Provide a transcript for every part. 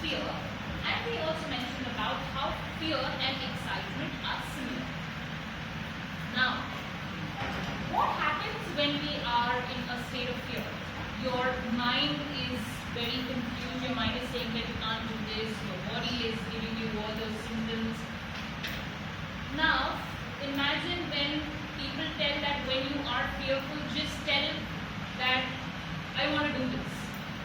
fear, and we also mentioned about how fear and excitement are similar. Now, what happens when we are in a state of fear? Your mind is very confused, your mind is saying that you can't do this, your body is giving you all those symptoms. Now, imagine when people tell that when you are fearful, just tell that I want to do this.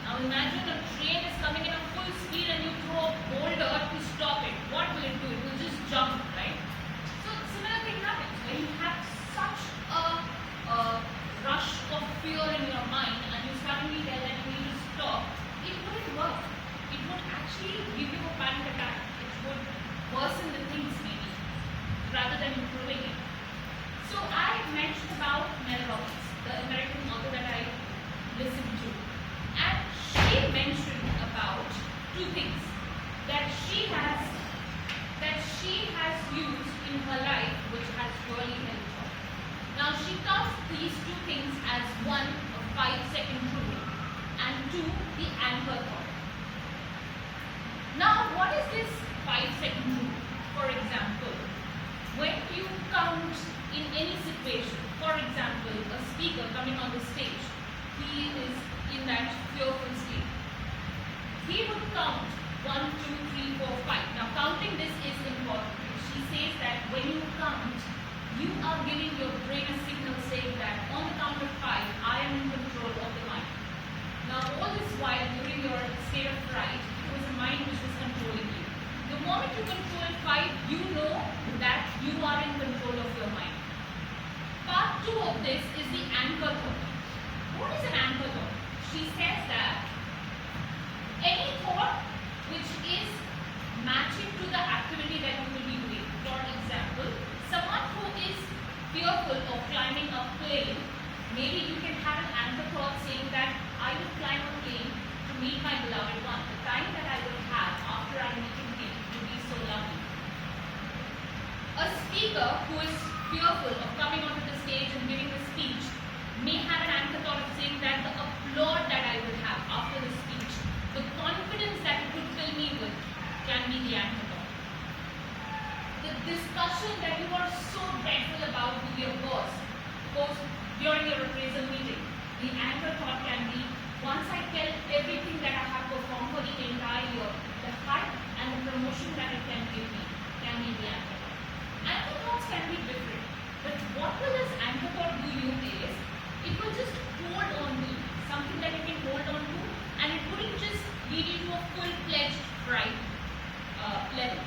Now imagine a train is coming in a full speed and you throw a boulder to stop it. What will it do? It will just jump, right? So similar thing happens when you have such a rush of fear in your mind and you suddenly tell that you need to stop. It wouldn't work. It would actually give you a panic attack. It would worsen the things maybe rather than improving it. So I mentioned about Mel Robbins, the American author that I listened to, and she mentioned about two things that she has used in her life which has really helped her. Now she calls these two things as one, a 5-second rule, and two, the anchor thought. Now what is this 5-second rule? For example, when you count in any situation, for example, a speaker coming on the stage, he is in that fearful state. He would count 1, 2, 3, 4, 5. Now counting this is important. She says that when you count, you are giving your brain a signal saying that on the count of 5, I am in control of the mind. Now all this while during your state of fright, it was the mind which was controlling you. The moment you control 5, you know that you are in control of your mind. Part 2 of this is the anchor thought. What is an anchor thought? She says that any thought which is matching to the activity that you will be doing. For example, someone who is fearful of climbing a plane, maybe you can have an anchor thought saying that I will climb a plane to meet my beloved one. The time that I will have after I meet him will be so lovely. A speaker who is fearful of coming onto the stage and giving a speech may have an anchor thought of saying that the applaud that I will have after the speech, the confidence that it would fill me with, can be the anchor thought. The discussion that you are so dreadful about with your boss, during your appraisal meeting, the anchor thought can be, once I tell everything that I have performed for the entire year, the hype and the promotion that it can give me, can be the anchor thought. Anchor thoughts can be different, but what will this anchor thought do you is, it will just hold on to something that you can hold on to, and it wouldn't just lead you to a full-fledged fright level.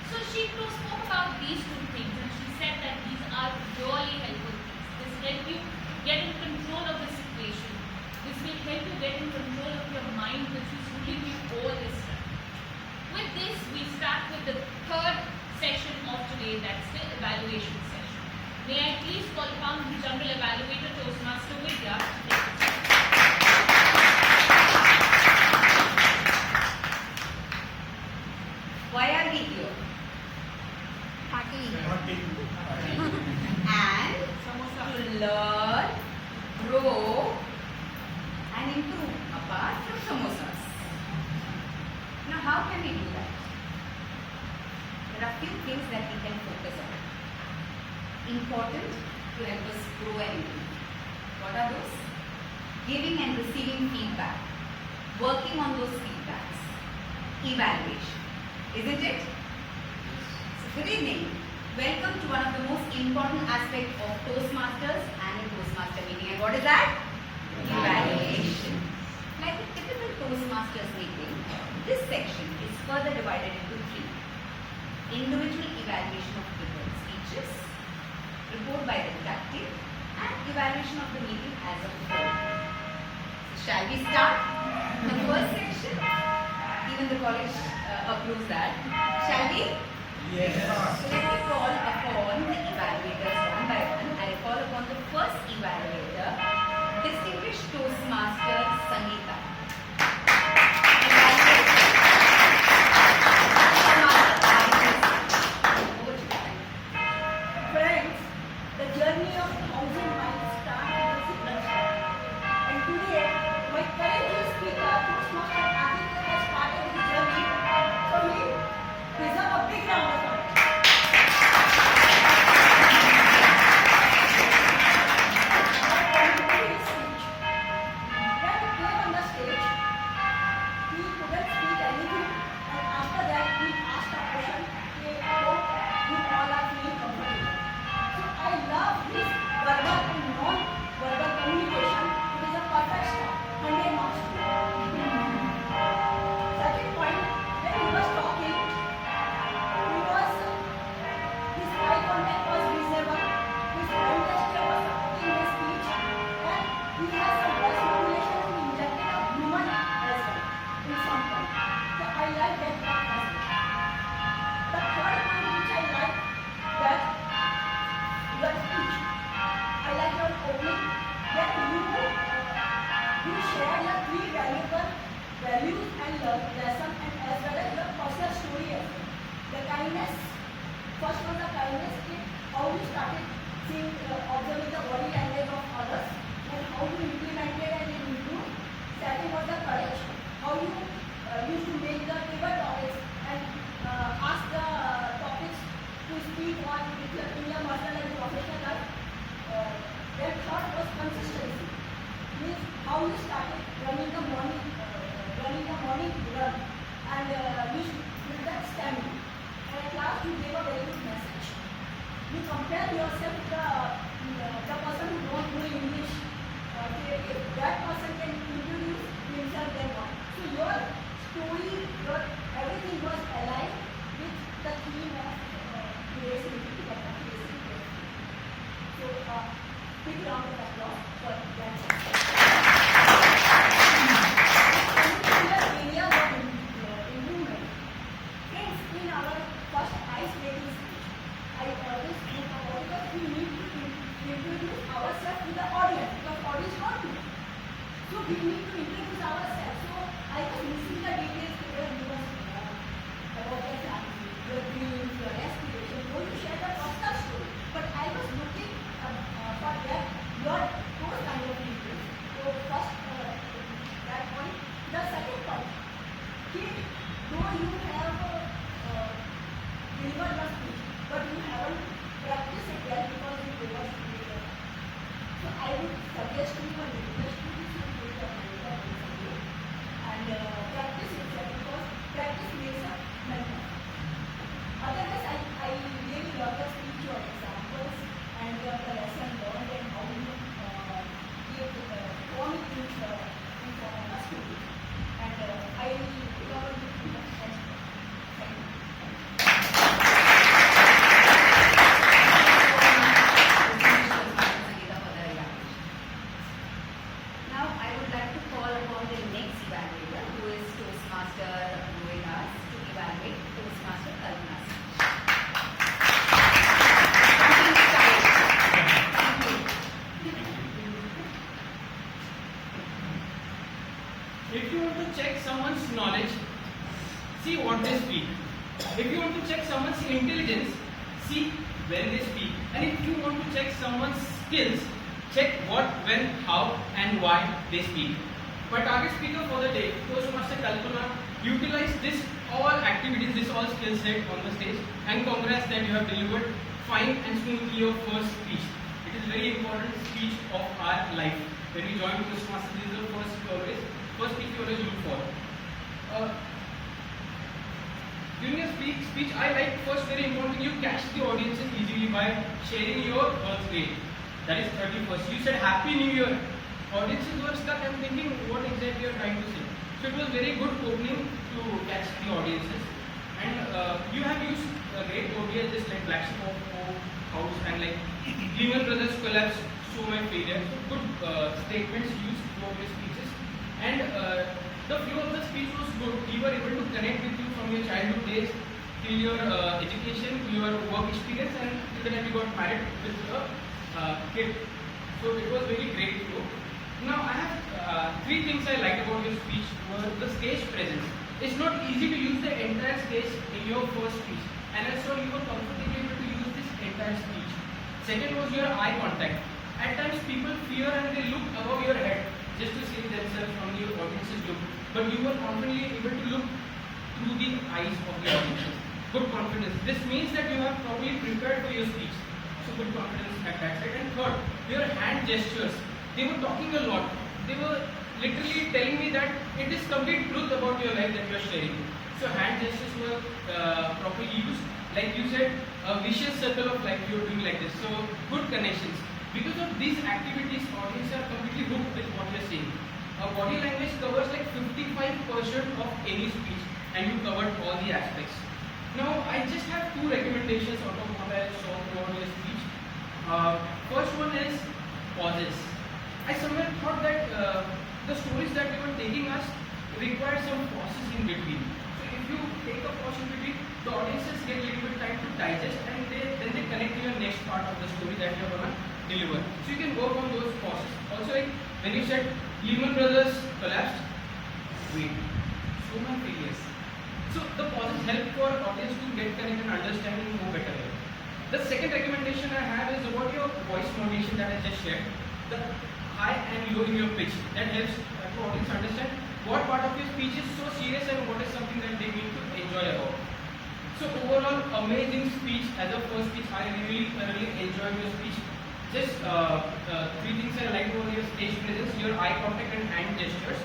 So she spoke about these two things, and she said that these are really helpful things. This help you get in control of the situation. This will help you get in control of your mind, which is ruling you all this time. With this, we start with the third session of today, that's the evaluation session. May I please call upon the General Evaluator, Toastmaster Vidya. Why are we here? Party. And to learn, grow, and improve apart from samosas. Now, how can we do that? There are few things that we can focus on. Important to help us grow and improve. What are those? Giving and receiving feedback. Working on those feedbacks. Evaluation. Isn't it? So good evening. Welcome to one of the most important aspects of Toastmasters and a Toastmaster meeting. And what is that? Evaluation. Like a typical Toastmasters meeting, this section is further divided into 3. Individual evaluation of prepared speeches, report by the deductive, and evaluation of the meeting as a whole. So shall we start? The first section, even the college approves that. Shall we? Yes. So let me call upon the evaluators one by one. I call upon the first evaluator, distinguished Toastmaster Sangeeta. Friends, the journey of 1,000 miles starts with a signature. And today, my courageous speaker, Toastmaster Aditya, has morning run and you should build that stamina. And at last you gave a very good message. You compare yourself with the person who don't know English. If that person can introduce himself, then what? So your story, your everything was aligned with the theme of creativity, of the creativity. So big round of applause for that. Area of improvement. Friends, in our first ice breaking speech, I always spoke about that we need to introduce ourselves to the audience because audience want to. So we need to introduce ourselves. So I was missing the details where you was about the family, your dreams, your aspirations. Though you share the personal story, but I was looking for that those kind of details. So first that point. The second point, kid, though you have delivered your speech, but you haven't practiced it well because you delivered it. So I would suggest you and request you to take your mind and practice it because practice makes a mentor. Otherwise, I really love the speech, your examples, and the lesson learned and how you give form things in form of a story. And I recover you from the thank you. Now I would like to call upon the next evaluator, who is Toastmaster with us, to evaluate Toastmaster Kalpana. If you want to check someone's knowledge, see what they speak. If you want to check someone's intelligence, see when they speak. And if you want to check someone's skills, check what, when, how and why they speak. My target speaker for the day, Toastmaster Kalpana, utilize this all activities, this all skill set on the stage, and congrats that you have delivered fine and smoothly your first speech. It is very important speech of our life. When we join Toastmasters, this is the first speech you always look for. During a speech, I like first very important thing, you catch the audiences easily by sharing your birthday. That is 31st. You said Happy New Year. Audiences were stuck and thinking what exactly you are trying to say. So it was very good opening to catch the audiences. And you have used great ODs just like Black Sheep of House and like Lehman Brothers collapse, so my failure. So good statements used throughout your speeches. And the flow of the speech was good. We were able to connect with you from your childhood days till your education, your work experience, and till the time you got married with a kid. So it was very great flow. Now I have three things I liked about your speech were the stage presence. It's not easy to use the entire stage in your first speech, and I saw you were comfortable able to use this entire speech. Second was your eye contact. At times people fear and they look above your head just to save themselves from the audience's look, but you were confidently able to look through the eyes of the audiences. Good confidence. This means that you have probably prepared for your speech. So good confidence at that side. And third, your hand gestures. They were talking a lot. They were literally telling me that it is complete truth about your life that you are sharing. So hand gestures were properly used. Like you said, a vicious circle of life you are doing like this. So good connections. Because of these activities, audiences are completely hooked with what you are saying. Body language covers like 55% of any speech, and you covered all the aspects. Now, I just have two recommendations out of what I saw throughout your speech. First one is pauses. I somewhere thought that the stories that you were taking us required some pauses in between. So if you take a pause in between, the audiences get a little bit time to digest, and then they connect to your next part of the story that you are gonna deliver. So you can work on those pauses. Also, like when you said Lehman Brothers collapsed, wait, so many failures. So the pauses help for audience to get connected and understand and know better. The second recommendation I have is about your voice modulation that I just shared. The high and low in your pitch. That helps the audience understand what part of your speech is so serious and what is something that they need to enjoy about. So overall, amazing speech. As a first speech, I really thoroughly enjoyed your speech. Just three things I like about your stage presence, your eye contact and hand gestures.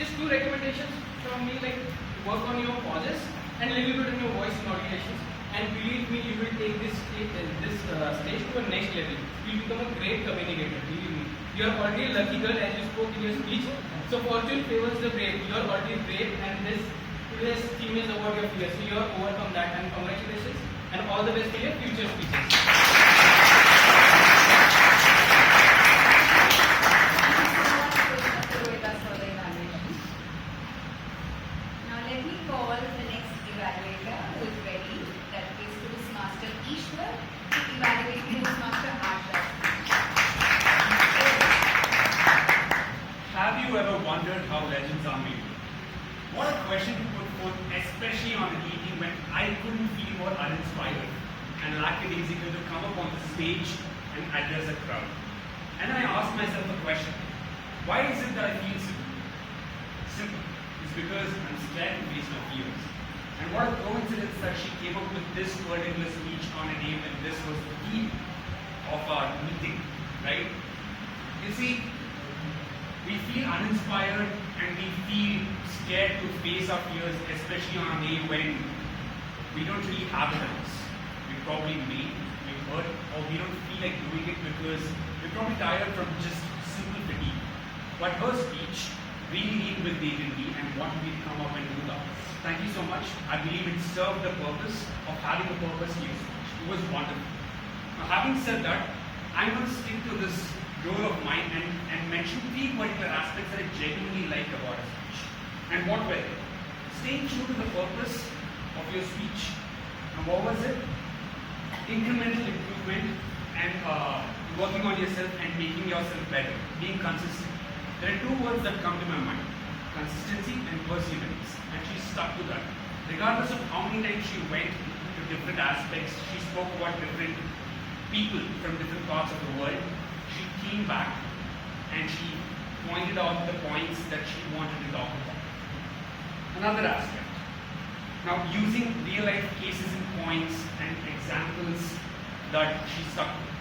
Just two recommendations. from me, like work on your pauses and a little bit on your voice modulations. And believe me, you will take this stage to a next level. You will become a great communicator. Believe me. You are already a lucky girl as you spoke in your speech. So fortune favors the brave. You are already brave, and today's theme is about your fear. So you have overcome that, and congratulations and all the best for your future speeches. Now let me call the next evaluator who is ready. That is Toastmaster Ishwar to evaluate Toastmaster Asha. Have you ever wondered how legends are made? What a question to put forth, especially on an evening when I couldn't feel more uninspired and lackadaisical to come up on the stage and address a crowd. And then I asked myself a question. Why is it that I feel so? Simple. It's because I'm scared to face my fears. And what a coincidence that she came up with this particular speech on a day when this was the theme of our meeting, right? You see, we feel uninspired and we feel scared to face our fears, especially on a day when we don't really have it in us. We're probably late, we're hurt, or we don't feel like doing it because we're probably tired from just simple fatigue. But her speech really leaned with dignity and wanted me to come up and do that. Thank you so much. I believe it served the purpose of having a purpose to your speech. It was wonderful. Now, having said that, I'm going to stick to this role of mine and mention 3 particular aspects that I genuinely liked about her speech. And what were they? Staying true to the purpose of your speech. And what was it? Incremental improvement and working on yourself and making yourself better. Being consistent. There are 2 words that come to my mind. Consistency and perseverance. And she stuck to that. Regardless of how many times she went to different aspects, she spoke about different people from different parts of the world. She came back and she pointed out the points that she wanted to talk about. Another aspect. Now, using real life cases and points and examples that she stuck with.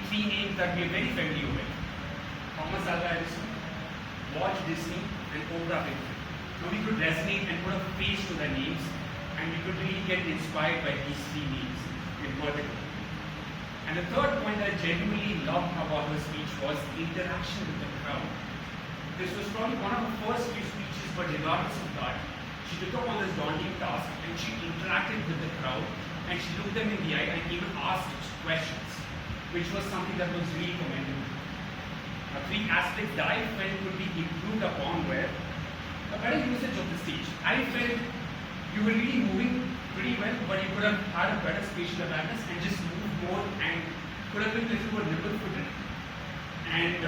Three names that we are very familiar with. Thomas Alva Edison, Walt Disney, and Oprah Winfrey. Now, we could resonate and put a face to their names, and we could really get inspired by these 3 names in particular. And the third point that I genuinely loved about her speech was interaction with the crowd. This was probably one of the first few speeches, but regardless of that, she took up on this daunting task and she interacted with the crowd and she looked them in the eye and even asked questions, which was something that was really commendable. Now, 3 aspects that I felt could be improved upon were a better usage of the stage. I felt you were really moving pretty well, but you could have had a better spatial awareness and just moved more and could have been a little more nimble-footed. And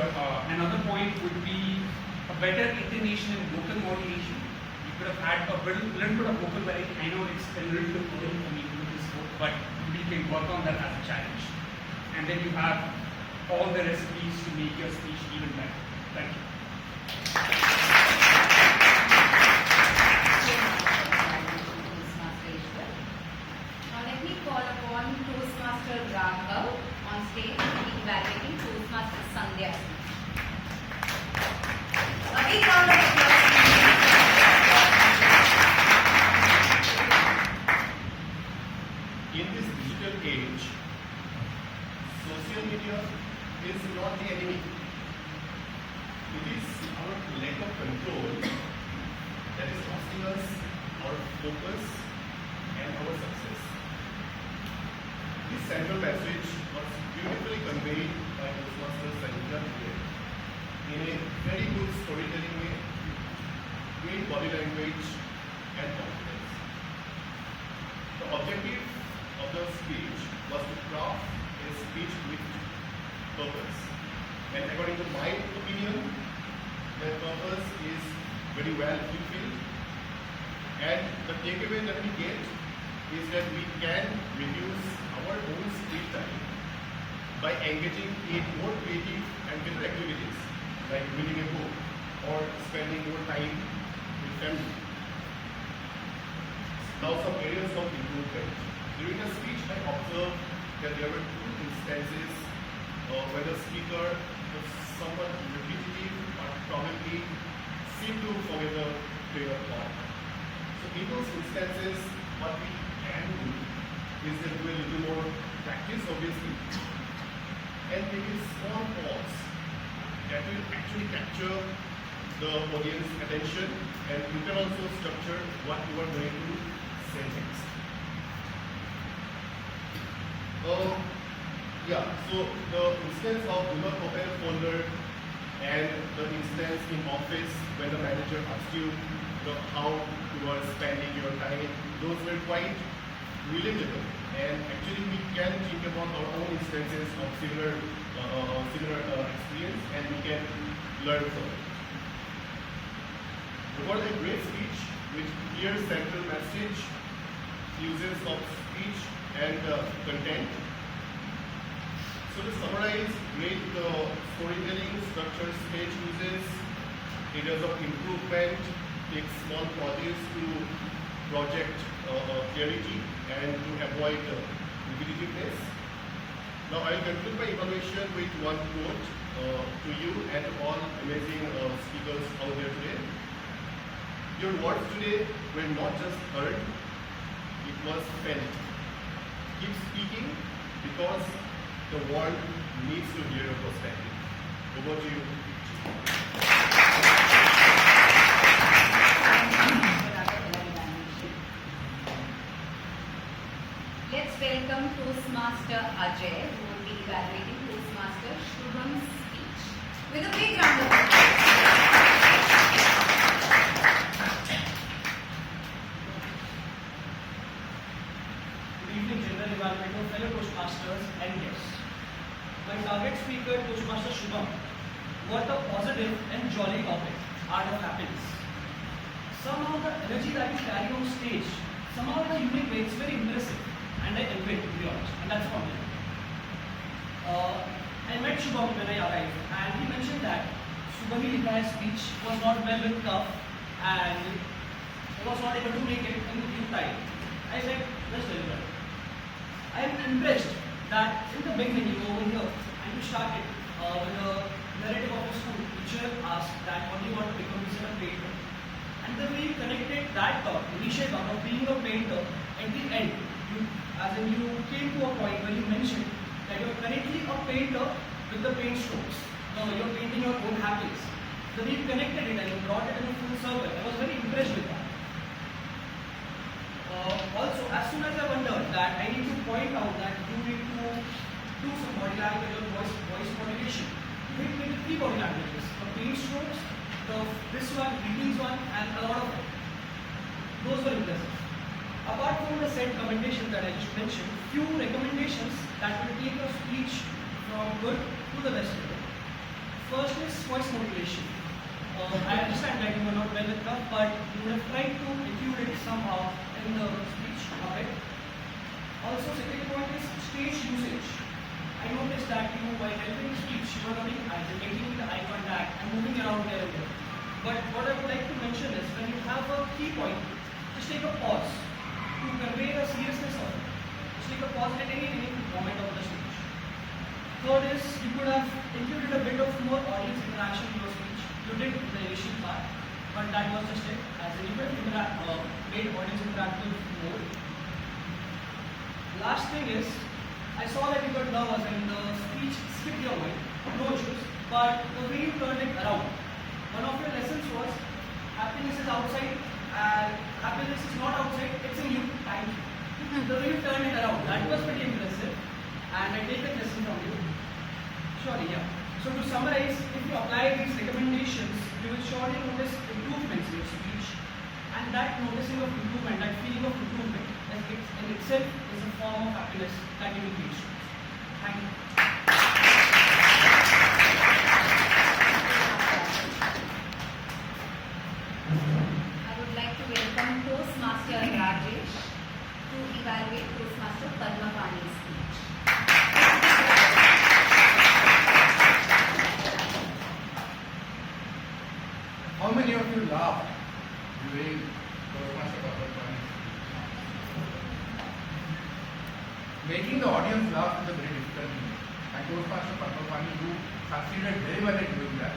another point would be a better intonation and vocal modulation. You could have had a little bit of vocal variety. I know it's a little bit early for me to do this work, but we can work on that as a challenge. And then you have all the recipes to make your speech even better. Thank you. Now let me call upon Toastmaster Raghav on stage to be evaluating Toastmaster Sandhya's speech. A big round of applause. In this digital age, social media is not the enemy. It is our lack of control that is costing us our focus and our success. This central message was beautifully conveyed by Toastmaster Sandhya today in a very good storytelling way, great body language and confidence. The objective of the speech was to craft a speech with purpose. And according to my opinion, that purpose is very well fulfilled. And the takeaway that we get is that we can reduce our own screen time by engaging in more creative and better activities like reading a book or spending more time with family. Now some areas of improvement. During the speech, I observed that there were 2 instances where the speaker was somewhat repetitive or probably seemed to forget the to your talk. So in those instances, what we can do is that do a little more practice, obviously, and take a small pause that will actually capture the audience attention, and you can also structure what you are going to say next. Yeah, so the instance of do not open a folder and the instance in office when the manager asked you, how you are spending your time, those were quite relatable. And actually we can think about our own instances of similar experience, and we can learn from it. It was a great speech with clear central message, uses of speech and content. So to summarize, great storytelling, structure, stage uses, areas of improvement, take small pauses to project clarity and to avoid repetitiveness. Now I will conclude my evaluation with one quote to you and all amazing speakers out there today. Your words today were not just heard, it was felt. Keep speaking because the world needs to hear your perspective. Over to you. Let's welcome Toastmaster Ajay, who will be evaluating Toastmaster Shubham's speech with a big round of applause. Good evening, General Evaluator, fellow Toastmasters and guests. My target speaker, Toastmaster Shubham, what a positive and jolly topic, art of happiness. Somehow the energy that you carry on stage, somehow in a unique way, it's very impressive. And I envy it, to be honest, and that's compliment. I met Shubham when I arrived, and he mentioned that Subhahi Likha's speech was not well with tough, and he was not able to make it in due time. I said, let's deliver. I am impressed that in the beginning you over here, and you started with the narrative of a school teacher asked that what do you want to become? He said a painter. And then we connected that thought, initial thought of being a painter, at the end, you came to a point where you mentioned that you are currently a painter with the paint strokes. No, you are painting your own happiness. Then we connected it and you brought it in a full circle. I was very impressed with that. Also, as soon as I wondered that I need to point out that you need to do some body language or voice modulation, you need to make 3 body languages: the paint strokes, this one, greetings one, and a lot of them. Those were impressive. Apart from the said commendations that I just mentioned, few recommendations that will take your speech from good to the best level. First is voice modulation. I understand that you were not well with tough, but you would have tried to include it somehow in the speech of it. Also, second point is stage usage. I noticed that you, while delivering speech, you were rubbing eyes and making the eye contact and moving around there and there. But what I would like to mention is when you have a key point, just take a pause to convey the seriousness of it. Just take a pause at any moment of the speech. Third is you could have included a bit of more audience interaction in your speech. You did in the initial part, but that was just it. As in you could have made audience interactive more. Last thing is, I saw that you got nervous and the speech skipped your mind. No issues, but the way you turned it around. One of your lessons was happiness is outside and happiness is not outside, it's in you. Thank you. The way you turned it around, that was pretty impressive, and I take a lesson from you. Surely, yeah. So to summarize, if you apply these recommendations, you will surely notice improvements in your speech, and that noticing of improvement, that feeling of improvement, in itself is a form of happiness that you will reach. Thank you. I would like to welcome Toastmaster Rajesh to evaluate Toastmaster Padmapani's speech. How many of you laughed during Toastmaster Padmapani's speech? Making the audience laugh is a very difficult thing. And Toastmaster Padmapani, you succeeded very well in doing that.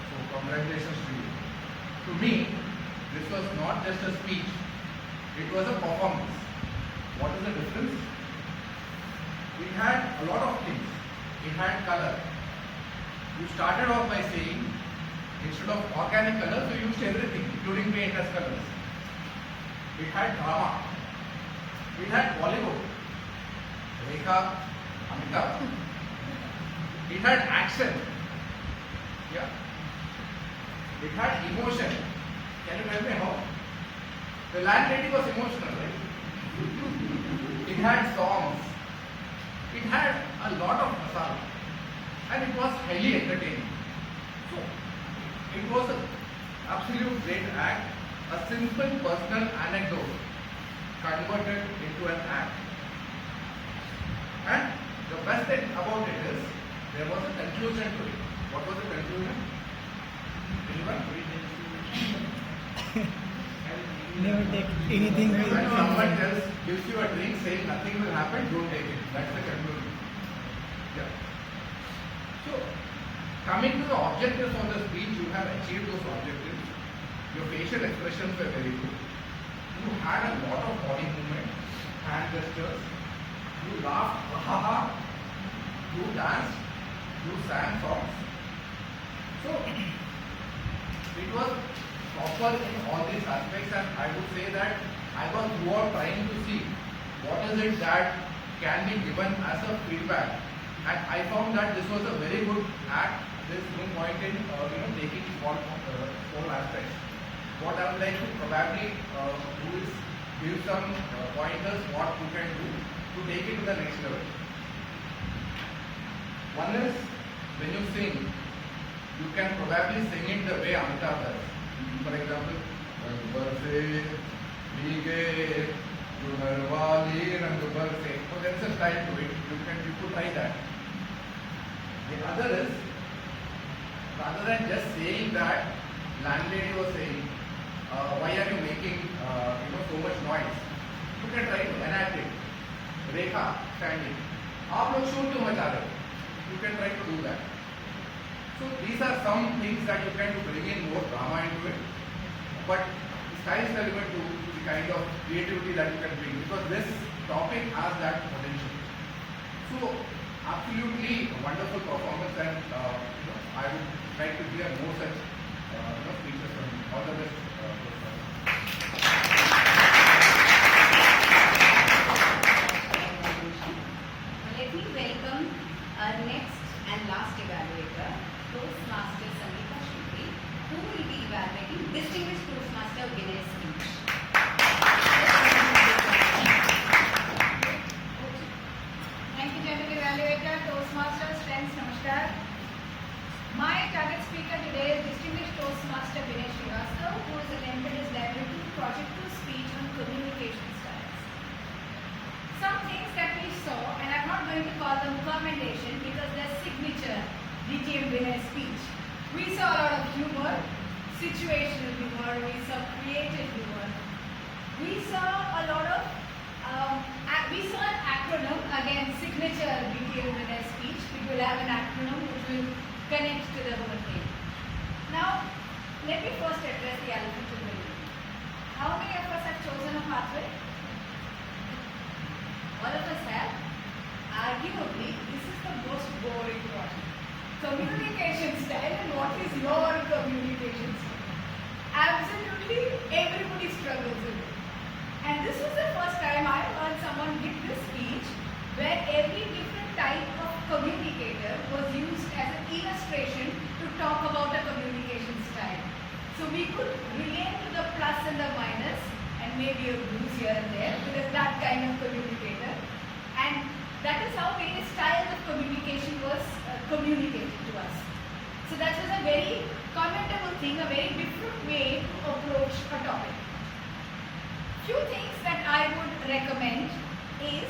So congratulations to you. To me, this was not just a speech, it was a performance. What is the difference? It had a lot of things. It had color. You started off by saying, instead of organic colors, you used everything, including paint as colors. It had drama. It had Bollywood. Rekha, Amitabh. It had action. Yeah. It had emotion. Can you tell me how? The landlady was emotional, right? It had songs. It had a lot of masala. And it was highly entertaining. So, it was an absolute great act. A simple personal anecdote converted into an act. And the best thing about it is, there was a conclusion to it. What was the conclusion? Anyone? Never take anything When with someone else gives you a drink saying nothing will happen, don't take it. That's the conclusion. Yeah. So, coming to the objectives of the speech, you have achieved those objectives. Your facial expressions were very good. You had a lot of body movement, hand gestures. You laughed, ha ha ha. You danced. You sang songs. So, it was proper in all these aspects, and I would say that I was throughout trying to see what is it that can be given as a feedback, and I found that this was a very good act. There is no point in taking small aspects. What I would like to probably do is give some pointers what you can do to take it to the next level. One is, when you sing, you can probably sing it the way Amitabh does. For example, Barse, Bige, Junarwali, Rangubarse. So there is a style to it. You could try that. The other is, rather than just saying that, landlady was saying, why are you making so much noise? You can try to enact it. Rekha standing. आप लोग शोर क्यों मचा रहे हो? You can try to do that. So these are some things that you can do, bring in more drama into it. But style is relevant to the kind of creativity that you can bring, because this topic has that potential. So absolutely wonderful performance, and I would like to hear more such speeches from you. All the best. Let me welcome our next and last evaluator, Toastmasters Sangeeta Shukri, who will be evaluating Distinguished Toastmaster Vinay's speech. Thank you, General Evaluator, Toastmasters, friends, namaskar. My target speaker today is Distinguished Toastmaster Vinay Srivastava, who has attempted his level 2 Project 2 speech on communication styles. Some things that we saw, and I'm not going to call them commendation because they're signature DTM Vinay speech. We saw a lot of humor, situational humor, we saw creative humor. We saw a lot of, we saw an acronym, again signature DTM Vinay speech. We will have an acronym which will connect to the whole thing. Now, let me first address the elephant in the room. How many of us have chosen a pathway? All of us have. Arguably, this is the most boring project. Communication style, and what is your communication style? Absolutely everybody struggles with it. And this was the first time I heard someone give this speech where every different type of communicator was used as an illustration to talk about a communication style. So we could relate to the plus and the minus and maybe a bruise here and there because that kind of communicator. And that is how various styles of communication was communicated to us. So that was a very commendable thing, a very different way to approach a topic. Few things that I would recommend is,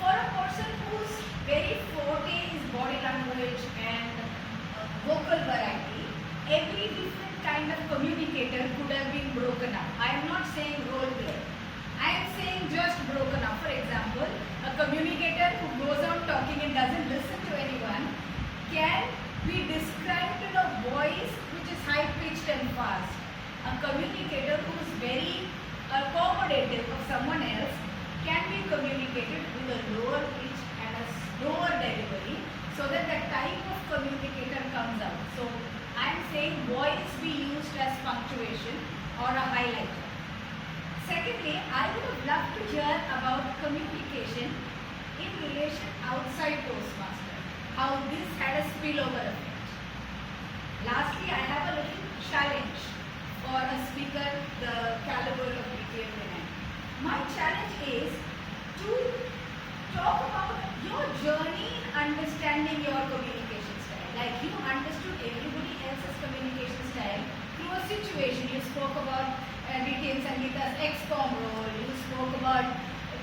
for a person whose very forte is body language and vocal variety, every different kind of communicator could have been broken up. I am not saying role play. I am saying just broken up. For example, a communicator who goes on talking and doesn't listen to anyone can be described in a voice which is high pitched and fast. A communicator with a lower pitch and a slower delivery so that the type of communicator comes out. So I am saying voice be used as punctuation or a highlighter. Secondly, I would have loved to hear about communication in relation outside Toastmaster, how this had a spillover effect. Lastly, I have a little challenge for a speaker the caliber of BTM Vinay. My challenge is to talk about your journey in understanding your communication style. Like you understood everybody else's communication style through a situation. You spoke about DTM Sangeeta's ex-com role. You spoke about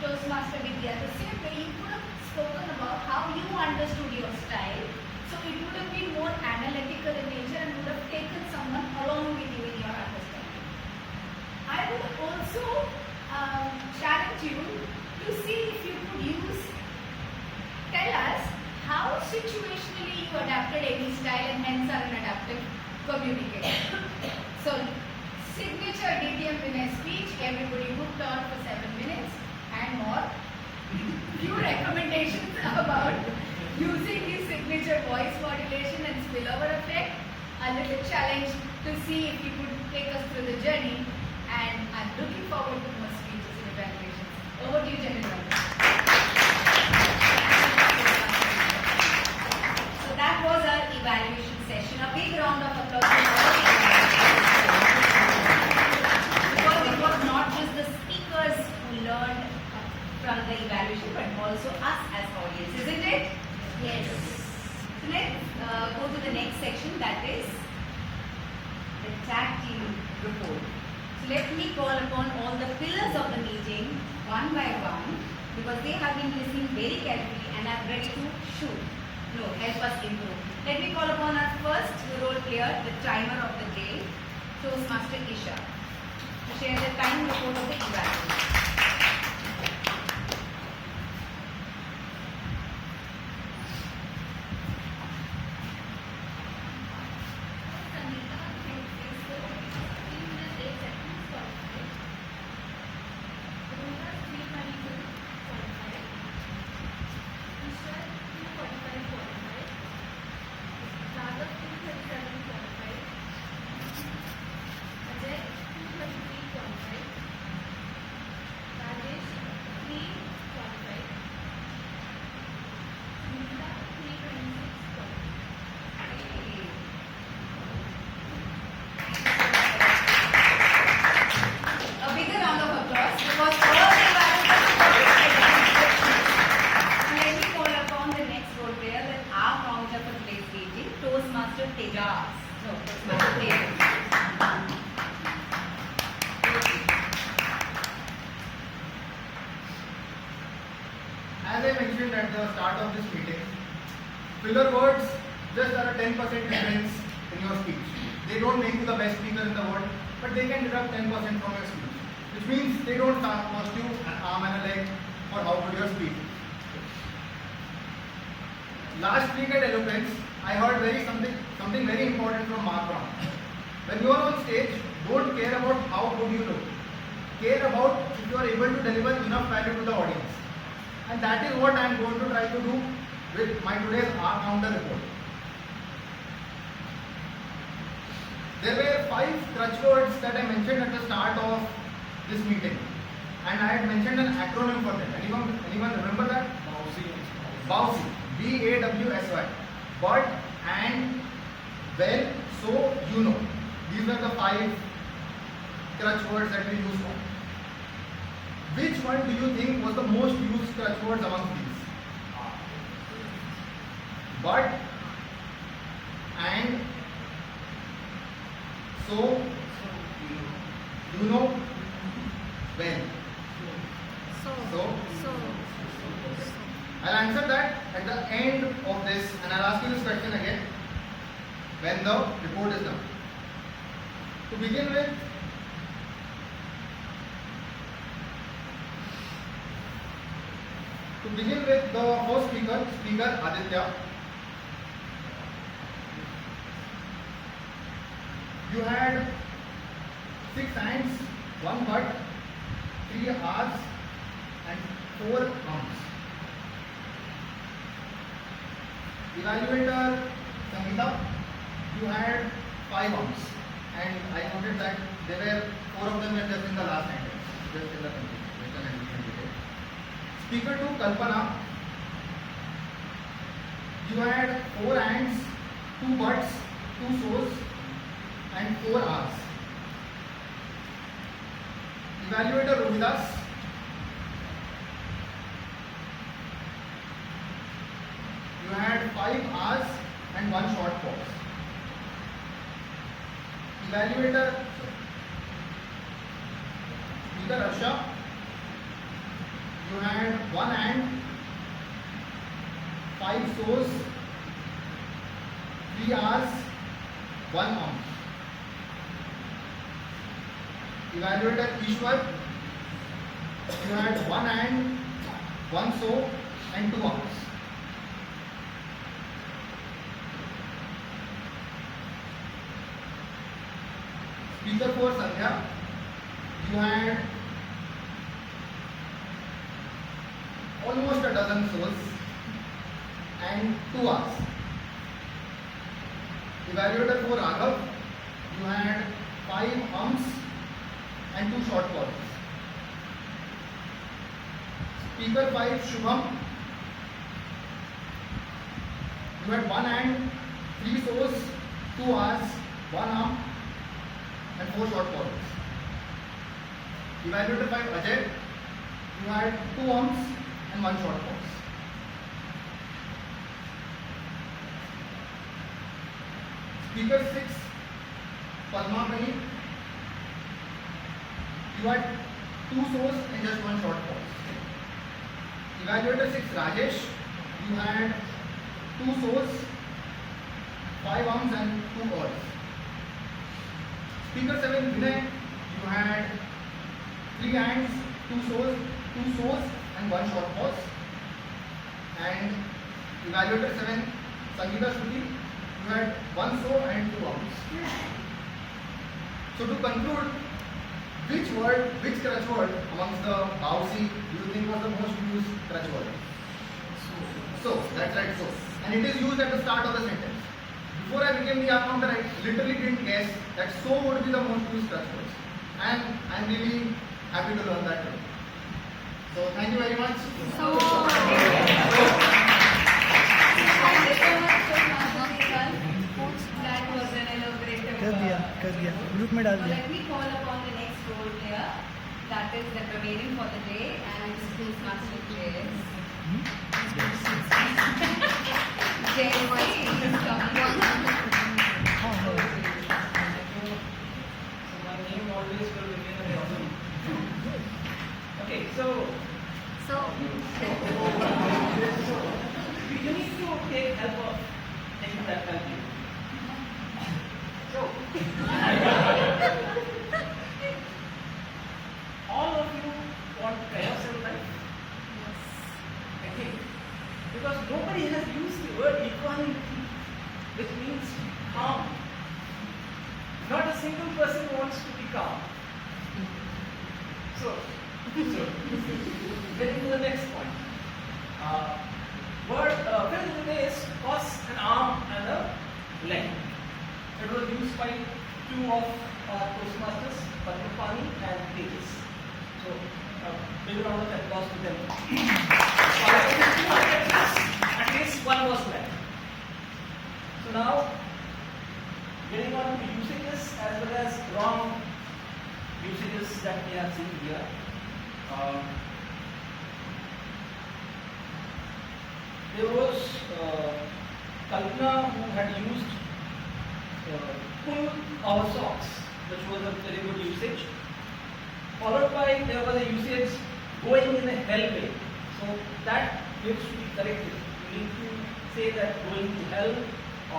Toastmaster Vidya. The same way you could have spoken about how you understood your style. So it would have been more analytical in nature and would have taken someone along with you in your understanding. I would also challenge you to see if you could tell us how situationally you adapted any style and hence are an adaptive communicator. So signature DTM Vinay speech, everybody hooked on for 7 minutes and more. Few recommendations about using the signature voice modulation and spillover effect. A little challenge to see if you could take us through the journey, and I'm looking forward to more speeches and evaluations. Over to you, General. So that was our evaluation session. A big round of applause for all the evaluations. Because it was not just the speakers who learned from the evaluation, but also us as audience, isn't it? Yes. So let's go to the next section, that is the tag team report. So let me call upon all the pillars of the meeting one by one, because they have been listening very carefully and are ready to help us improve. Let me call upon our first role player, the timer of the day, Toastmaster Isha, to share the time report of the evaluation. As I mentioned at the start of this meeting, filler words just are a 10% difference in your speech. They don't make you the best speaker in the world, but they can deduct 10% from your speech, which means they don't cost you an arm and a leg for how good your speech is. Last week at Eloquence, I heard something very important from Mark Brown. When you are on stage, don't care about how good you look. Care about if you are able to deliver enough value to the audience. And that is what I am going to try to do with my today's R-Counter report. There were 5 crutch words that I mentioned at the start of this meeting. And I had mentioned an acronym for them. Anyone remember that? BAWSY. B-A-W-S-Y. But, and, well, so, you know. These were the 5 crutch words that we used for. Which one do you think was the most used crutch words amongst these? But, and, so, you know, when. So. I'll answer that at the end of this, and I'll ask you this question again when the report is done. To begin with, the first speaker Aditya. You had 6 hands, 1 butt, 3 arms, and 4 arms. Evaluator Sangeeta, you had 5 arms, and I noted that there were 4 of them were just in the last sentence, just in the conclusion. Speaker 2 Kalpana, you had 4 hands, 2 butts, 2 so's, and 4 R's. Evaluator Rohidas, you had 5 R's and 1 short pause. Evaluator Speaker Arsha, you had 1 hand, 5 so's, 3 R's, 1 arm. Evaluator Ishwar, you had 1 hand, 1 so, and 2 arms. Speaker 4 Sandhya, you had almost a dozen so's and 2 R's. Evaluator 4 Raghav, you had 5 arms and 2 short pauses. Speaker 5 Shubham, you had 1 hand, 3 so's, 2 R's, 1 arm, and 4 short pauses. Evaluator 5 Ajay, you had 2 arms and 1 short pause. Speaker 6 Padma Pani, you had 2 so's and just 1 short pause. Evaluator 6 Rajesh, you had 2 so's, 5 arms and 2 oars. Speaker 7 Vinay, you had 3 hands, 2 so's and 1 short pause. And Evaluator 7 Sangeeta Shruti, you had 1 so and 2 arms. So to conclude, which crutch word amongst the Bausi do you think was the most used crutch word? So, that's right, so. And it is used at the start of the sentence. Before I became the accountant, I literally didn't guess that so would be the most used crutch words. And I'm really happy to learn that today. So, thank you very much. That was an elaborate. कर दिया group में डाल दिया Let me call upon the next role player, that is the prevailing for the day, and it's Toastmaster players. Jay, is my name always will remain a problem. Okay, so you need to take help of things that help you. So, all of you want chaos in life? I think. Because nobody has used the word equanimity, which means calm. Not a single person wants to be calm. So getting to the next point. Word fill in the place costs an arm and a leg. It was used by 2 of our Toastmasters, Padmapani and Tejas. So, big round of applause to them. At least 1 was left. So now, getting on to usages as well as wrong usages that we have seen here. There was Kalpana who had used pull our socks, which was a very good usage. Followed by there was a usage going in a hell way. So that needs to be corrected. You need to say that going to hell,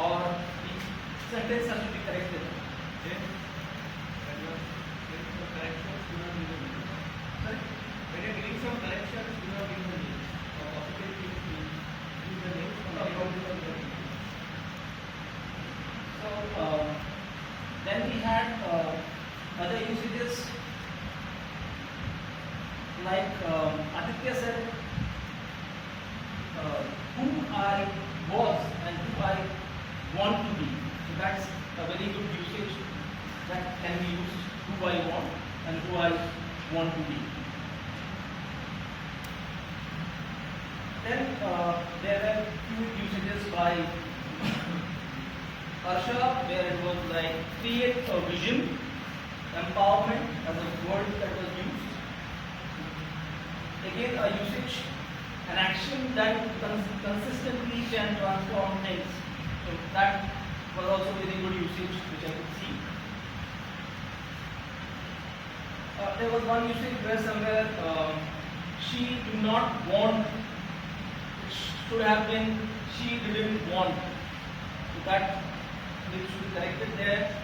or the sentence has to be corrected. Okay? Sorry? When you're giving some corrections, do not give the names. Or possibly use the names from the So then we had other usages like Aditya said, who I was and there were few usages by Harsha, where it was like create a vision, empowerment as a word that was used. Again, a usage, an action that consistently can transform things. So that was also very good usage which I could see. There was one usage where somewhere she did not want, it should have been she didn't want. So that which should be corrected there.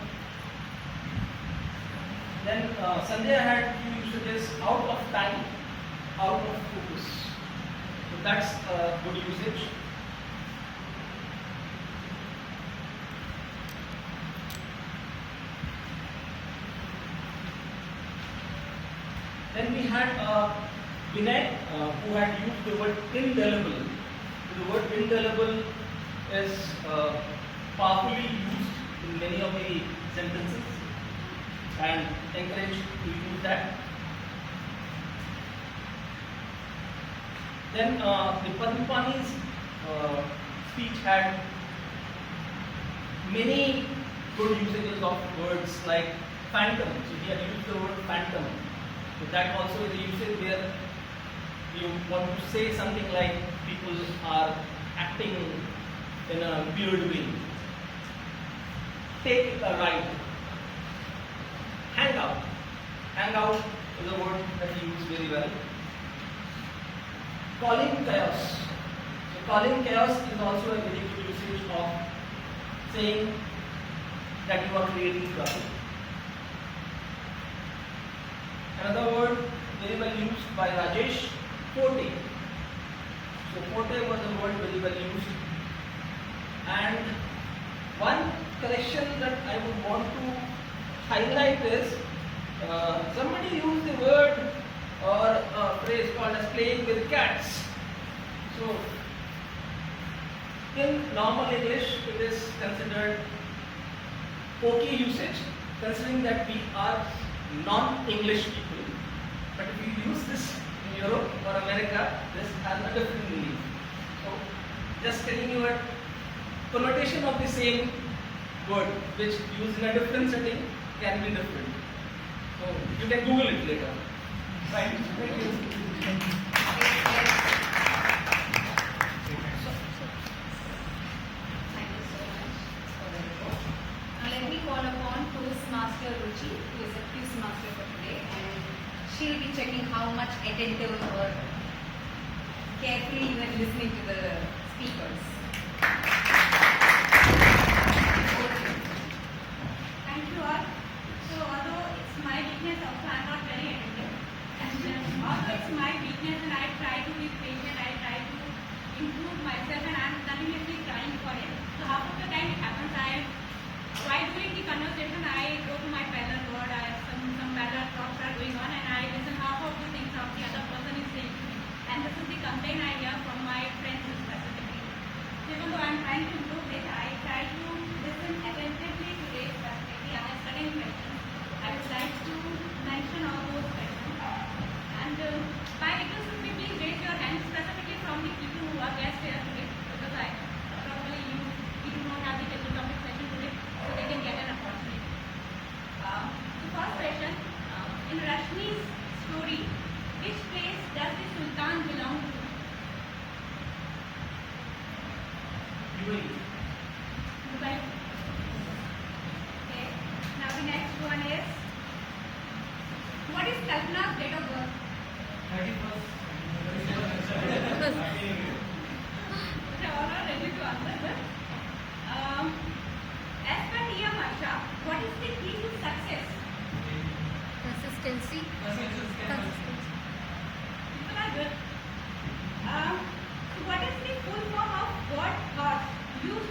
Then Sanjay had few usages out of time, out of focus. So that's a good usage. Then we had Vinay who had used the word indelible. The word indelible is powerfully used in many of the sentences and encouraged to use that. Then the Padmapani's speech had many good usages of words like phantom. So he had used the word phantom. So that also is a usage where you want to say something like people are acting in a weird way. Take a ride. Hang out. Hang out is a word that he used very well. Calling chaos. So calling chaos is also a very good usage of saying that you are creating trouble. Another word very well used by Rajesh, forte. So forte was a word very well used. And one correction that I would want to highlight is somebody used the word or a phrase called as playing with cats. So in normal English it is considered okay usage, considering that we are non-English people. But if you use this in Europe or America, this has a different meaning. So just telling you a connotation of the same word which used in a different setting can be different. So you can Google it later. Right? Thank you. Thank you so much for the report. Now let me call upon Toastmaster Ruchi, who is a quiz master for today, and she'll be checking how much attentive or carefully you are listening to the speakers. Thank you all. So although it's my weakness also, I'm not very attentive. And although it's my weakness and I try to be patient, I try to improve myself and I'm continuously trying for it. So half of the time it happens, while doing the conversation, I go to my parallel word, some parallel talks are going on and I listen half of the things of the other person is saying to me. And this is the complaint I hear from my friends specifically. So even though I'm trying to improve this, I try to listen attentively to this specifically. I have certain questions. I would like to mention all those questions. And by request, would you please raise your hand specifically from the people who are guests here today, because probably we do not have the table topic session today, so they can get an opportunity. The first question, in Rashmi's story, which place does the Sultan belong to? UAE. Dubai. Okay. Now the next one is, what is Kalpana's date of birth? 31st. Okay, all are ready to answer this. As per Tia Marsha, what is the key to success? Consistency. People are good. So what is the full form of word horse used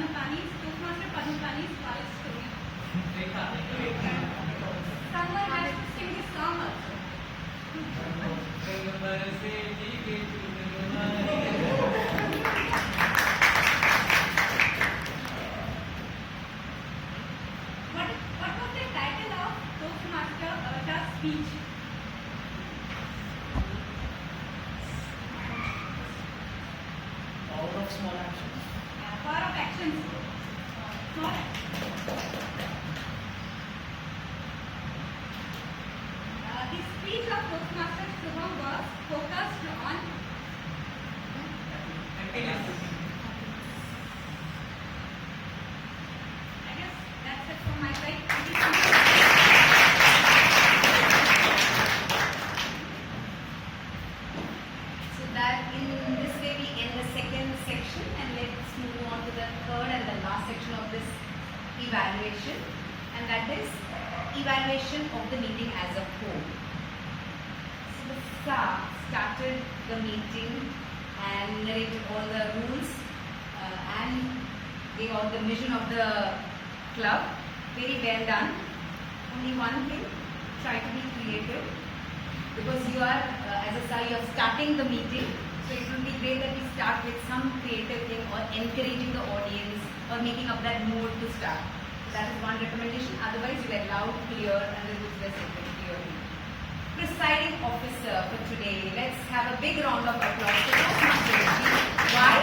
Padmapani's Toastmaster Padmapani's life story. Someone has to sing this song also. What was the title of Toastmaster Avatar's speech? Power of small actions. Power of actions. Small actions. The speech of Toastmaster Shubham was focused on I guess that's it from my side. Thank you so much. So that in this way we end the second section, and let's move on to the third and the last section of this evaluation, and that is evaluation of the meeting as a whole. So the staff started the meeting and narrated all the rules and gave out the mission of the club. Very well done. Only one thing, try to be creative, because you are, as a star, you are starting the meeting. So it will be great that we start with some creative thing or encouraging the audience or making up that mood to start. So that is one recommendation. Otherwise, you are loud, clear, and the rules were stated clearly. Presiding officer for today. Let's have a big round of applause for Toastmaster. Why?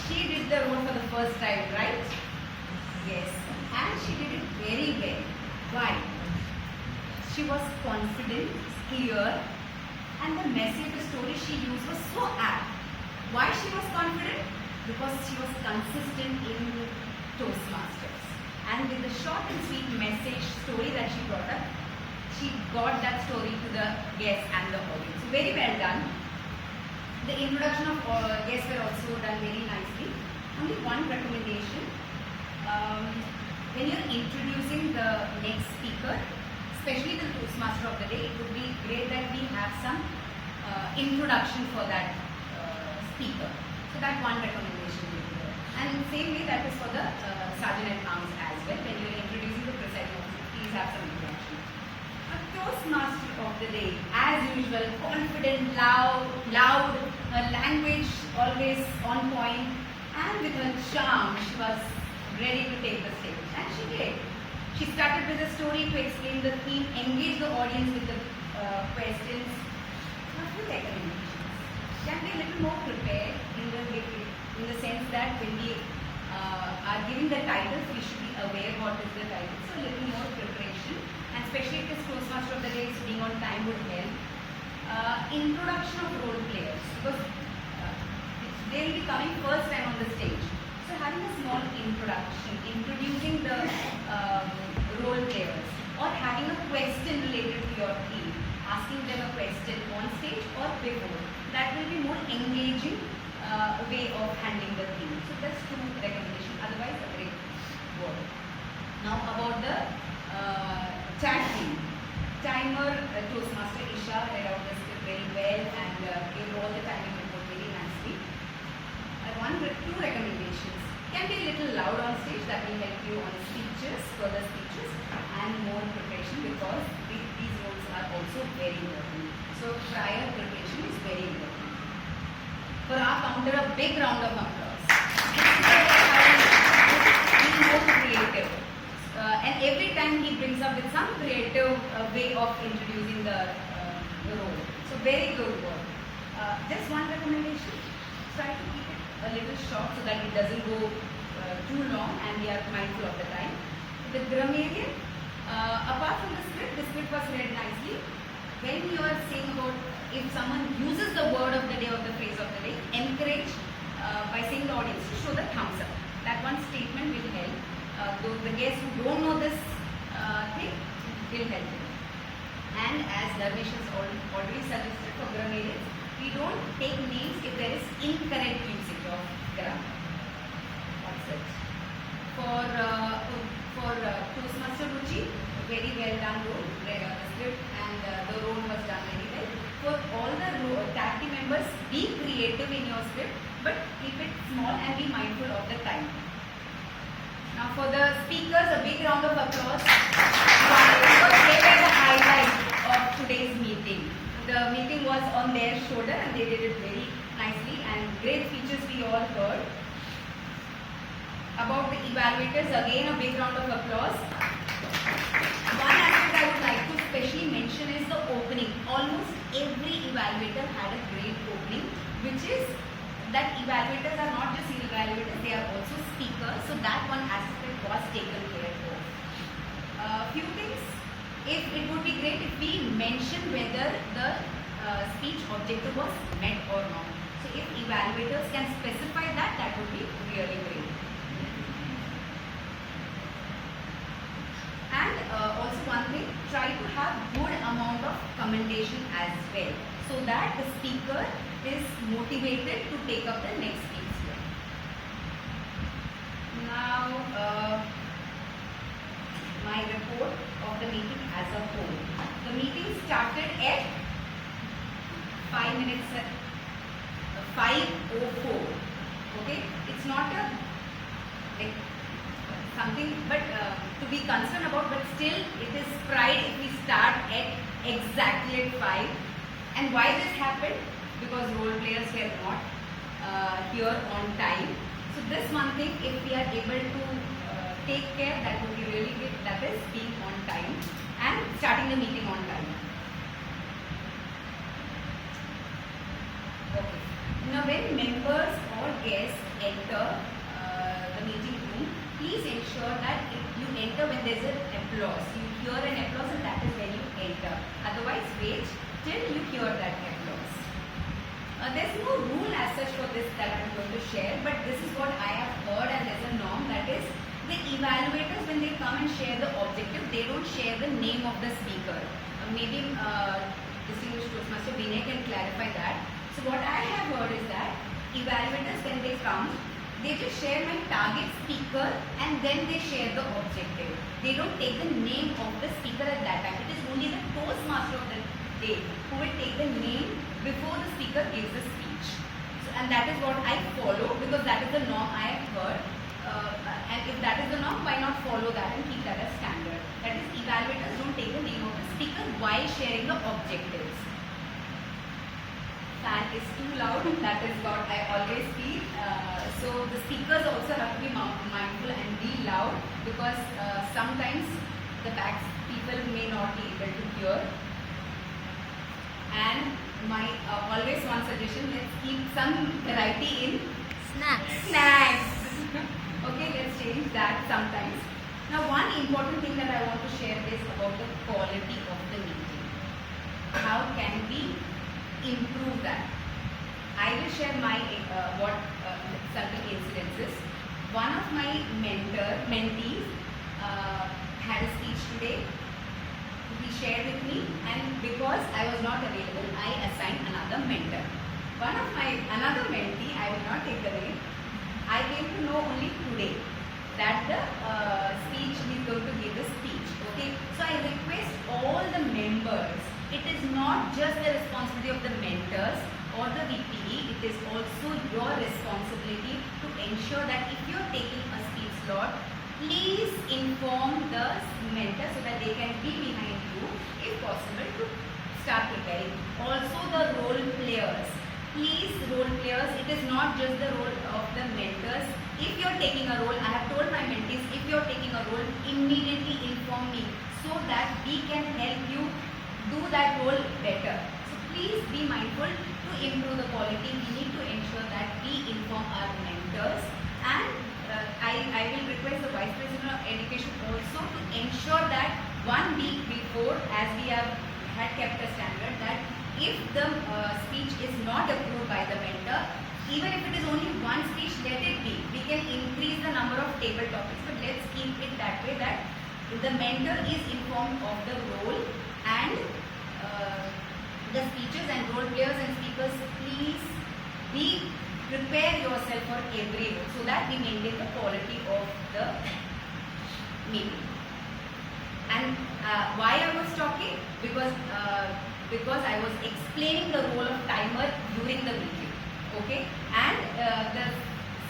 She did the role for the first time, right? Yes. And she did it very well. Why? She was confident, clear, and the message, the story she used was so apt. Why she was confident? Because she was consistent in Toastmasters. And with the short and sweet message story that she brought up, she got that story to the guests and the audience. So very well done. The introduction of guests were also done very nicely. Only one recommendation. When you're introducing the next speaker, especially the Toastmaster of the day, it would be great that we have some introduction for that speaker. So that one recommendation will be there. And same way that is for the Sergeant at Arms as well. When you're introducing the presiding officer, please have some introduction. A Toastmaster of the day, as usual, confident, loud, her language always on point, and with her charm, she was ready to take the stage. And she did. She started with a story to explain the theme, engage the audience with the questions. A few recommendations. Can be a little more prepared in the sense that when we are giving the titles, we should be aware what is the title. So a little more preparation, and especially if this Toastmaster of the day is being on time would help. Introduction of role players, because they will be coming first time on the stage. So having a small introduction, introducing the role players, or having a question related to your team, asking them a question on stage or before, that will be more engaging way of handling the theme. So that's two recommendations. Otherwise, a great work. Now about the chat team. Timer, Toastmaster Isha read out the script very well and gave all the timing report very nicely. Two recommendations. Can be a little loud on stage, that will help you on speeches, further speeches, and more preparation, because these roles are also very important. So prior preparation is very important. For our counter, a big round of applause. Being more creative. And every time he brings up with some creative way of introducing the role. So very good work. Just one recommendation, try to keep it a little short so that it doesn't go too long and we are mindful of the time. The grammarian, apart from the script was read nicely. When you are saying about, if someone uses the word of the day or the phrase of the day, encourage by saying the audience to show the thumbs up. That one statement will help. The guests who don't know this thing will help you. And as Dharmesh has already suggested for grammarians, we don't take names if there is incorrect usage of grammar. That's it. For Toastmaster Ruchi, very well done role. The script and the role was done very well. For all the tag team members, be creative in your script, but keep it small and be mindful of the time. speakers a big round of applause. Because they were the highlight of today's meeting. The meeting was on their shoulder and they did it very nicely, and great speeches we all heard. About the evaluators, again a big round of applause. One aspect I would like to specially mention is the opening. Almost every evaluator had a great opening, which is that evaluators are not just evaluators, they are also speakers. So that one aspect was taken care of. Few things. If it would be great if we mention whether the speech objective was met or not. So if evaluators can specify that, that would be really great. And also one thing, try to have good amount of commendation as well, so that the speaker is motivated to take up the next speech here. Now, my report of the meeting as a whole. The meeting started at 5 minutes, 5:04. Okay, it's not a like something, but to be concerned about. But still, it is pride if we start at exactly at 5. And why this happened? Because role players were not here on time. So this one thing, if we are able to take care, that would be really good. That is being on time and starting the meeting on time. Okay. Now when members or guests enter the meeting room, please ensure that if you enter when there is an applause. You hear an applause and that is when you enter. Otherwise wait till you hear that applause. There is no rule as such for this that I am going to share, but this is what I have heard, and there is a norm, that is the evaluators, when they come and share the objective, they don't share the name of the speaker. Maybe distinguished Toastmaster Vinay can clarify that. So what I have heard is that evaluators, when they come, they just share my target speaker and then they share the objective. They don't take the name of the speaker at that time. It is only the Toastmaster of the day who will take the name before the speaker gives the speech. So, and that is what I follow, because that is the norm I have heard. And if that is the norm, why not follow that and keep that as standard? That is, evaluators don't take the name of the speaker while sharing the objectives. Fan is too loud, that is what I always feel. So the speakers also have to be mindful and be loud, because sometimes the back people may not be able to hear. And my always one suggestion, let's keep some variety in snacks. Okay, let's change that sometimes. Now one important thing that I want to share is about the quality of the meeting. How can we improve that? I will share my certain incidences. One of my mentees had a speech today. He shared with me, and because I was not available, I assigned another mentor. Another mentee, I will not take the name, I came to know only today that the speech he is going to give the speech. Okay, so I request all the members. It is not just the responsibility of the mentors or the VPE. It is also your responsibility to ensure that if you are taking a speech slot, please inform the mentor so that they can be behind you, if possible, to start preparing. Also the role players. Please, role players, it is not just the role of the mentors. If you are taking a role, I have told my mentees, if you are taking a role, immediately inform me so that we can help you do that role better. So please be mindful to improve the quality. We need to ensure that we inform our mentors, and I will request the Vice President of Education also to ensure that 1 week before, as we have had kept a standard, that if the speech is not approved by the mentor, even if it is only one speech, let it be. We can increase the number of table topics, but let's keep it that way, that the mentor is informed of the role and the speeches, and role players and speakers, please prepare yourself for every role so that we maintain the quality of the meeting. And why I was talking? Because I was explaining the role of timer during the meeting. Okay, and the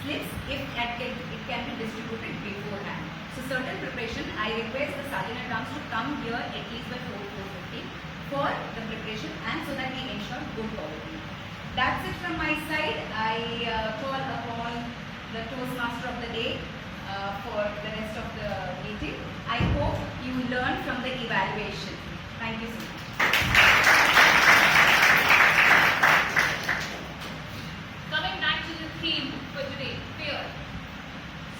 slips, if it can be distributed beforehand. So certain preparation, I request the sergeant at arms to come here at least by 4:50 for the preparation and so that we ensure good quality. That's it from my side. I call upon the Toastmaster of the day for the rest of the meeting. I hope you learn from the evaluation. Thank you so much. Coming back to the theme for today, fear.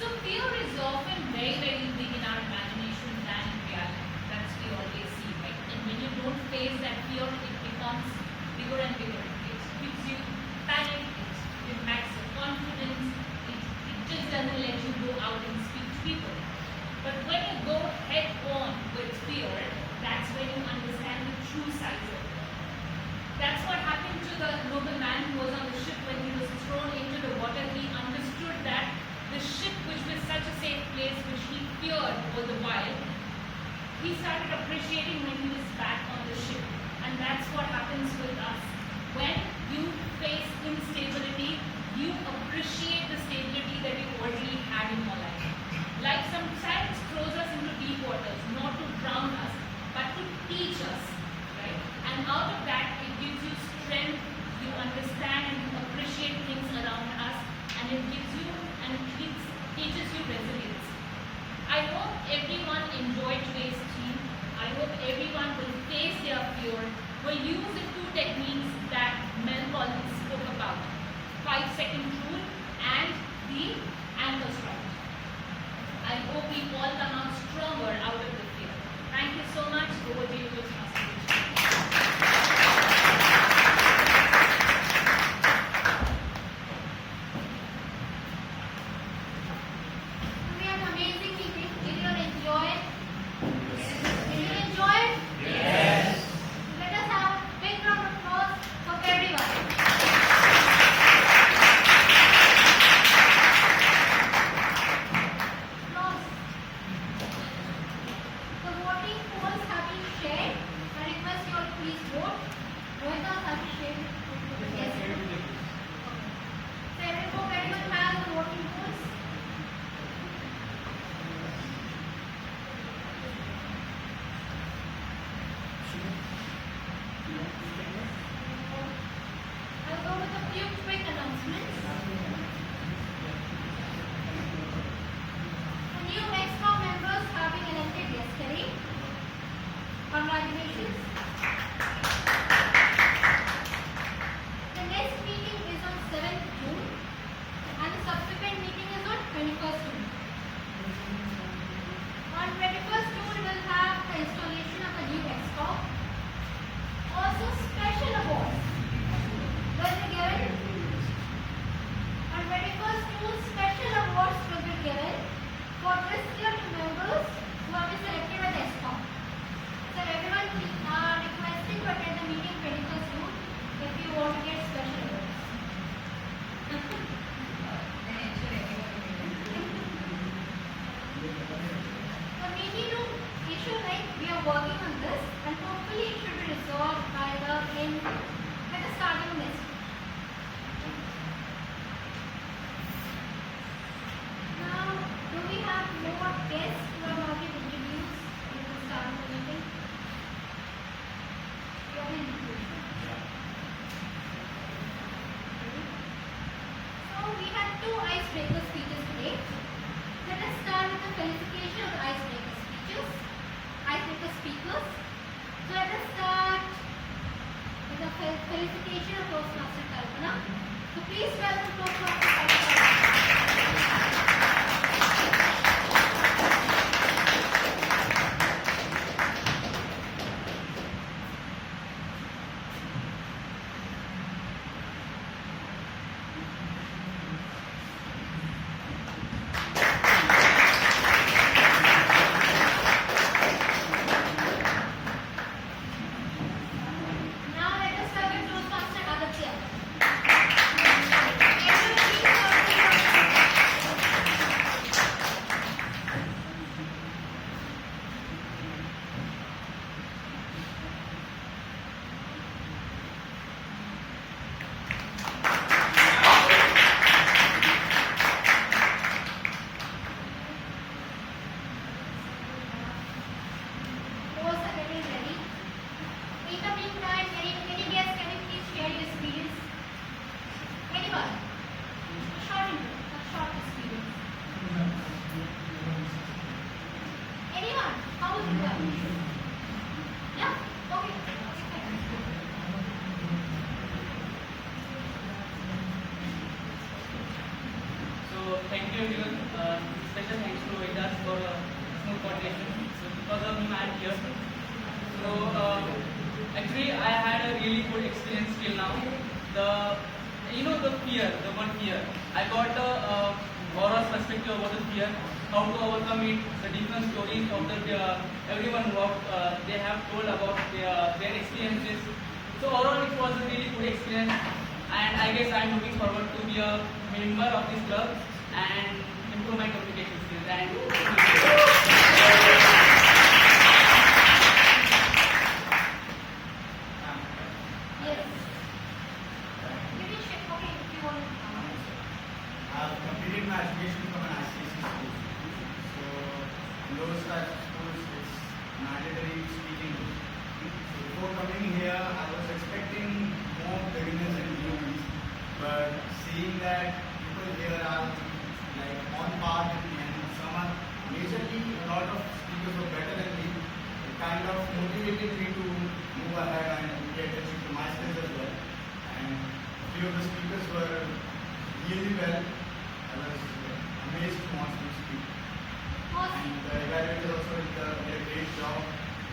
So fear is often very, very big in our imagination than in reality. That's we always see, right? And when you don't face that fear, it becomes bigger and bigger. It gives you panic, it impacts your confidence, it just doesn't let you go out and speak to people. But when you go head on with fear, that's when you understand the true size of it. That's what happened to the noble man who was on the ship when he was thrown into the water. He understood that the ship, which was such a safe place, which he feared all the while, he started appreciating when he was back on the ship. And that's what happens with us. When you face instability, you appreciate the stability that you already had in your life. Like sometimes throws us into deep waters, not to drown us, but to teach us, right? And out of that, it gives you strength, you understand and you appreciate things around us, and it gives you and it teaches you resilience. I hope everyone enjoyed today's theme. I hope everyone will face their fear, will use the two techniques that Mel Collins spoke about, 5-second rule and the anchor strike. I hope we all come out stronger out of the fear. Thank you so much. Over to you, Toastmasters. We had an amazing meeting. Did you all enjoy it? Did you enjoy it? Yes. Let us have a big round of applause for everyone. Applause. The voting polls have been shared. I request you all please vote. Rohita, have you shared it? Yes. So everyone has the voting polls. I'll go with a few quick announcements. The new EXCO members have been elected yesterday. Congratulations. The next meeting is on 7th June and the subsequent meeting is on 21st June. On 21st June, we'll have the installation of a new EXCO. Also, special awards will be given. On 21st June, special awards will be given for this year to members who have been selected by the EXCO. So everyone requesting to attend the meeting 21st June if you want to get special awards. The meeting room issue, like we are working on this and hopefully it should be resolved by the starting of next week. Now, do we have more guests who are not been introduced at the start of the meeting? You have been introduced. So we had two icebreaker speeches today. Let us start with the felicitation of the icebreaker speakers. So let us start with the felicitation of Toastmasters. mat here. So actually, I had a really good experience till now. The fear, the one fear. I got the Gaura's perspective about the fear, how to overcome it, the different stories of the everyone who they have told about their experiences. So overall, it was a really good experience, and I guess I'm looking forward to be a member of this club and improve my communication skills. And Yes. You can check, okay, if you want. I've completed my education from an ICSE school. So in those types of schools, it's mandatory speaking. So before coming here, I was expecting more beginners and newbies, but seeing that people here are like on par with me, and some are majorly a lot of speakers were better than me. It kind of motivated me to move ahead and pay attention to my skills as well. And a few of the speakers were really well. I was amazed to watch them speak. And the evaluators also did a great job.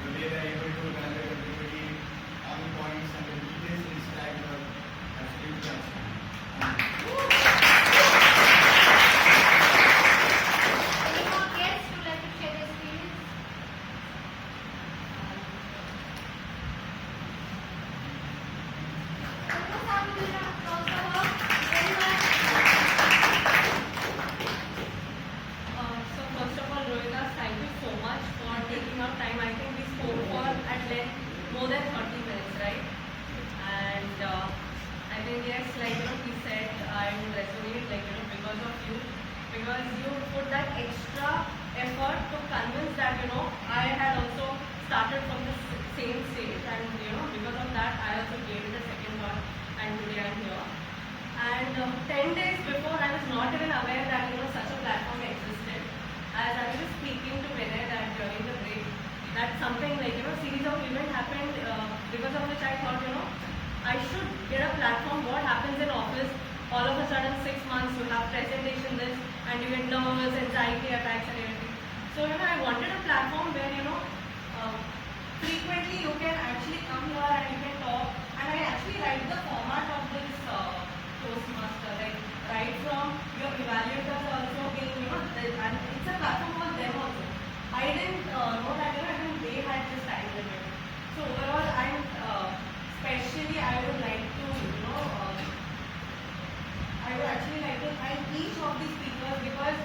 The way they are able to evaluate everybody on the points and the details in slide were absolutely outstanding. Any more guests who like to share their experience? So first of all, Rohita, thank you so much for taking out time. I think we spoke for at length more than 30 minutes, right? And I think yes, like he said, I would resonate because of you, because you put that extra effort to convince that I had also started from the same stage, and because of that I also gave it a second thought, and today I'm here. And 10 days before, I was not even aware that such a platform existed. As I was just speaking to Vinay that during the break, that something like series of events happened, because of which I thought I should get a platform. What happens in office? All of a sudden 6 months you have presentation this, and you get nervous, anxiety attacks and everything. So I wanted a platform where frequently you can actually come here and you can talk. And I actually write the format of this Toastmaster, like right from your evaluators also being, and it's a platform for them also. I didn't know that, even they had this time limit. So overall, especially I would like to, I would actually like to thank each of these speakers, because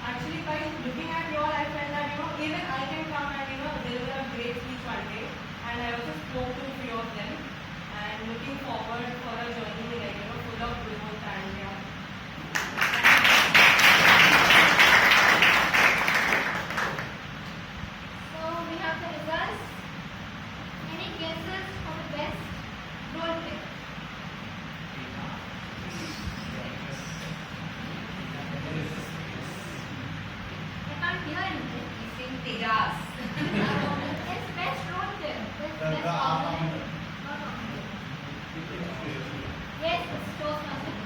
actually by looking at you all, I felt that, even I can come and, deliver a great speech one day. And I also spoke to a few of them, and looking forward for a journey like, full of growth and So we have the results. Any guesses for the best role play? I can't hear anything. He's saying Tejas. It's best role play. Best organizer. Yes, it's Toastmasters.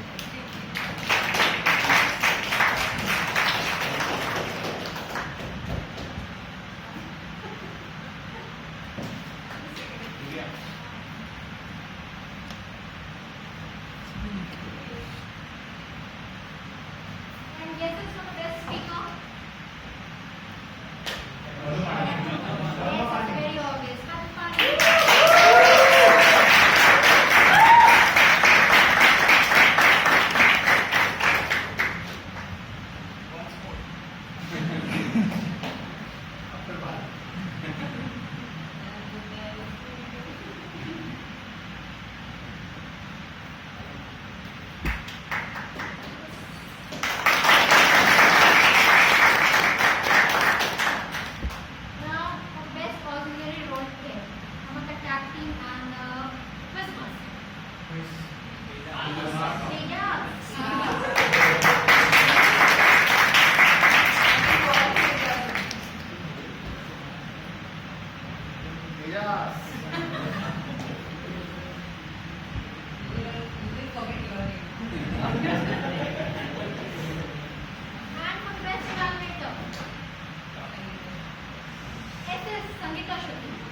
And guesses for the best speaker? Yes, it's very obvious. Have fun. Sangeeta शक्ती